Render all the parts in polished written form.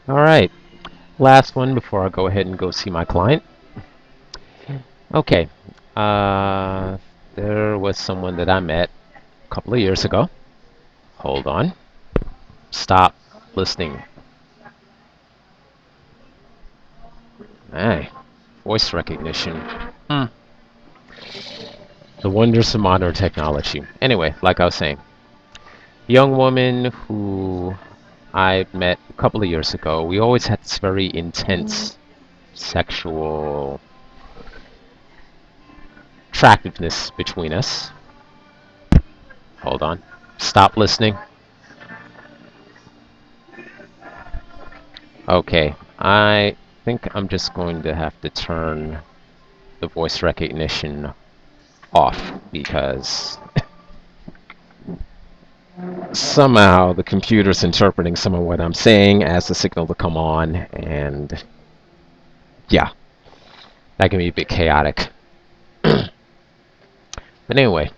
Alright, last one before I go ahead and go see my client. Okay, uh, there was someone that I met a couple of years ago. Hold on. Stop listening. Hey, voice recognition. Hmm. The wonders of modern technology. Anyway, like I was saying, young woman who I met a couple of years ago. We always had this very intense sexual attractiveness between us. Hold on. Stop listening. Okay, I think I'm just going to have to turn the voice recognition off because somehow the computer's interpreting some of what I'm saying as the signal to come on, and yeah, that can be a bit chaotic. But anyway,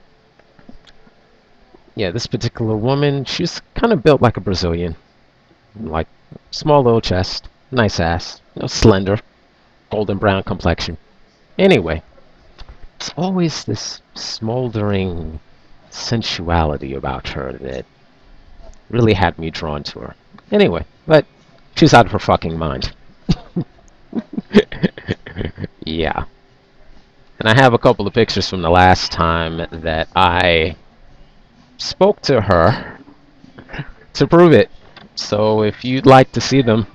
yeah, this particular woman, she's kind of built like a Brazilian. Like, small little chest, nice ass, slender, golden brown complexion. Anyway, it's always this smoldering sensuality about her that really had me drawn to her. Anyway, but she's out of her fucking mind. Yeah. And I have a couple of pictures from the last time that I spoke to her to prove it. So if you'd like to see them,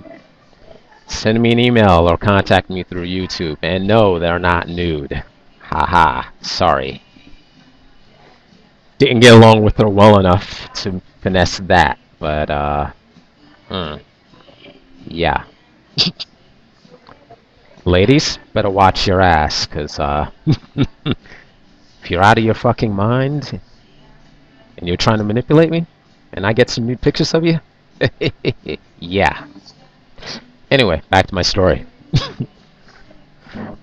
send me an email or contact me through YouTube. And no, they're not nude. Haha, sorry. Didn't get along with her well enough to finesse that, but, yeah. Ladies, better watch your ass, because, if you're out of your fucking mind and you're trying to manipulate me, and I get some nude pictures of you, yeah. Anyway, back to my story.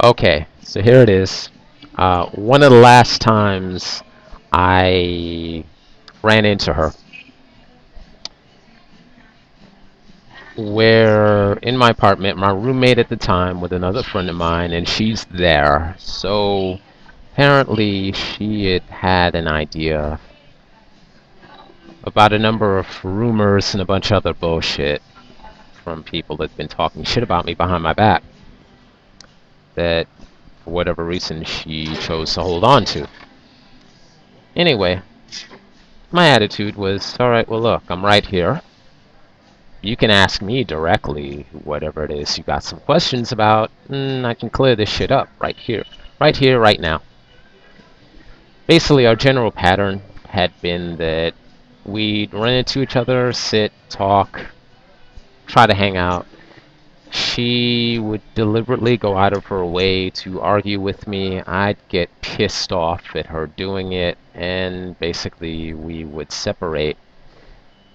Okay, so here it is. One of the last times I ran into her, where in my apartment, my roommate at the time with another friend of mine, and she's there. So apparently she had had an idea about a number of rumors and a bunch of other bullshit from people that had been talking shit about me behind my back that, for whatever reason, she chose to hold on to. Anyway, my attitude was, alright, well look, I'm right here. You can ask me directly whatever it is you got some questions about, and I can clear this shit up right here. Right here, right now. Basically, our general pattern had been that we'd run into each other, sit, talk, try to hang out. She would deliberately go out of her way to argue with me. I'd get pissed off at her doing it, and basically we would separate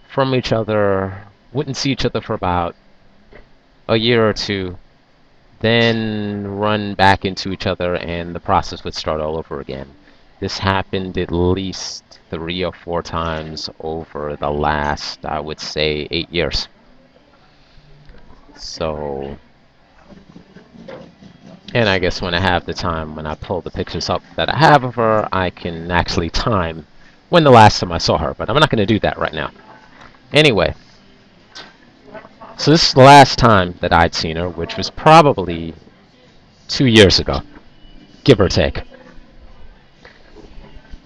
from each other, wouldn't see each other for about a year or two, then run back into each other, and the process would start all over again. This happened at least 3 or 4 times over the last, I would say, 8 years. So, and I guess when I have the time, when I pull the pictures up that I have of her, I can actually time when the last time I saw her, but I'm not going to do that right now. Anyway, so this is the last time that I'd seen her, which was probably 2 years ago, give or take.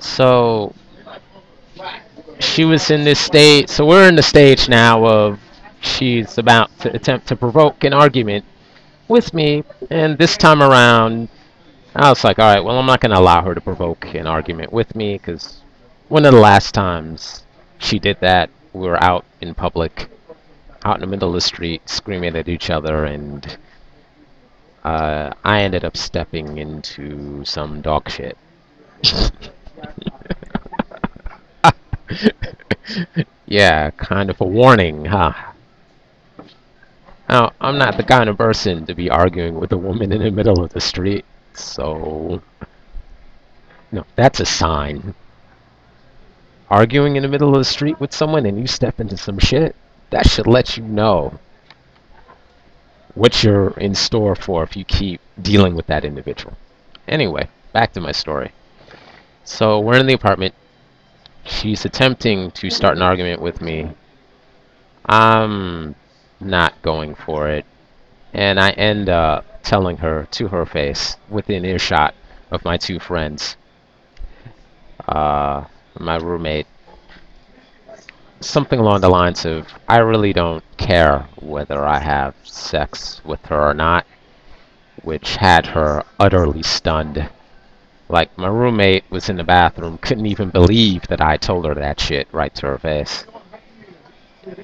So she was in this state, so we're in the stage now of she's about to attempt to provoke an argument with me, and this time around, I was like, alright, well, I'm not going to allow her to provoke an argument with me, because one of the last times she did that, we were out in public, out in the middle of the street, screaming at each other, and I ended up stepping into some dog shit. Yeah, kind of a warning, huh? Now, I'm not the kind of person to be arguing with a woman in the middle of the street, so no, that's a sign. Arguing in the middle of the street with someone and you step into some shit, that should let you know what you're in store for if you keep dealing with that individual. Anyway, back to my story. So we're in the apartment. She's attempting to start an argument with me. I'm not going for it. And I end up telling her to her face, within earshot of my two friends, my roommate, something along the lines of, I really don't care whether I have sex with her or not, which had her utterly stunned. Like, my roommate was in the bathroom, couldn't even believe that I told her that shit right to her face.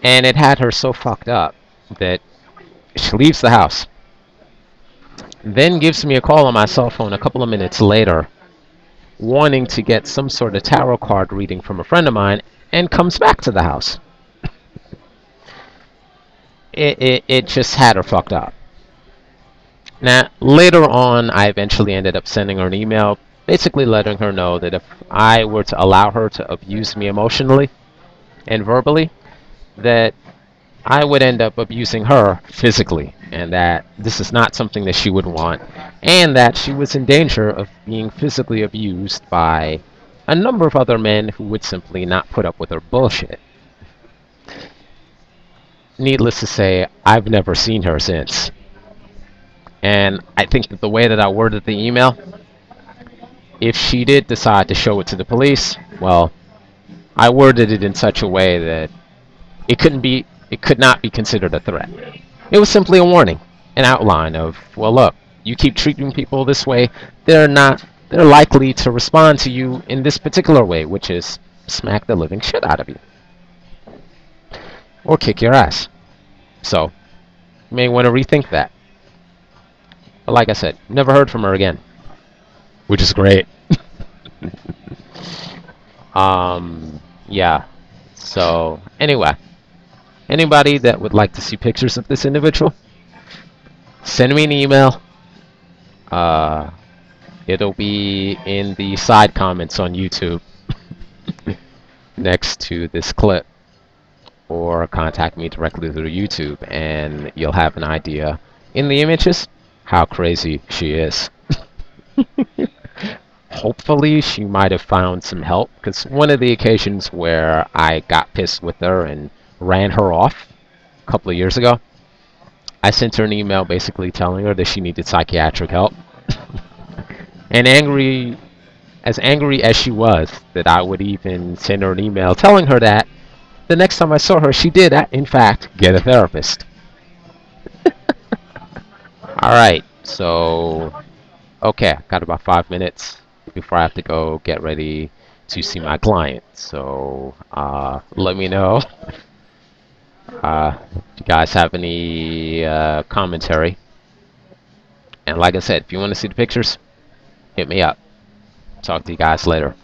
And it had her so fucked up that she leaves the house, then gives me a call on my cell phone a couple of minutes later, wanting to get some sort of tarot card reading from a friend of mine, and comes back to the house. It just had her fucked up. Now, later on, I eventually ended up sending her an email, basically letting her know that if I were to allow her to abuse me emotionally and verbally, that I would end up abusing her physically, and that this is not something that she would want, and that she was in danger of being physically abused by a number of other men who would simply not put up with her bullshit. Needless to say, I've never seen her since. And I think that the way that I worded the email, if she did decide to show it to the police, well, I worded it in such a way that it could not be considered a threat. It was simply a warning, an outline of, well, look, you keep treating people this way, they're likely to respond to you in this particular way, which is smack the living shit out of you. Or kick your ass. So, you may want to rethink that. But like I said, never heard from her again. Which is great. Yeah. So, anyway. Anybody that would like to see pictures of this individual, send me an email. It'll be in the side comments on YouTube next to this clip, or contact me directly through YouTube, and you'll have an idea in the images how crazy she is. Hopefully she might have found some help, because one of the occasions where I got pissed with her and ran her off a couple of years ago, I sent her an email basically telling her that she needed psychiatric help. And angry as she was that I would even send her an email telling her that, the next time I saw her, she did, in fact, get a therapist. Alright, so, okay, got about 5 minutes before I have to go get ready to see my client. So, let me know if you guys have any commentary. And like I said, if you want to see the pictures, hit me up. Talk to you guys later.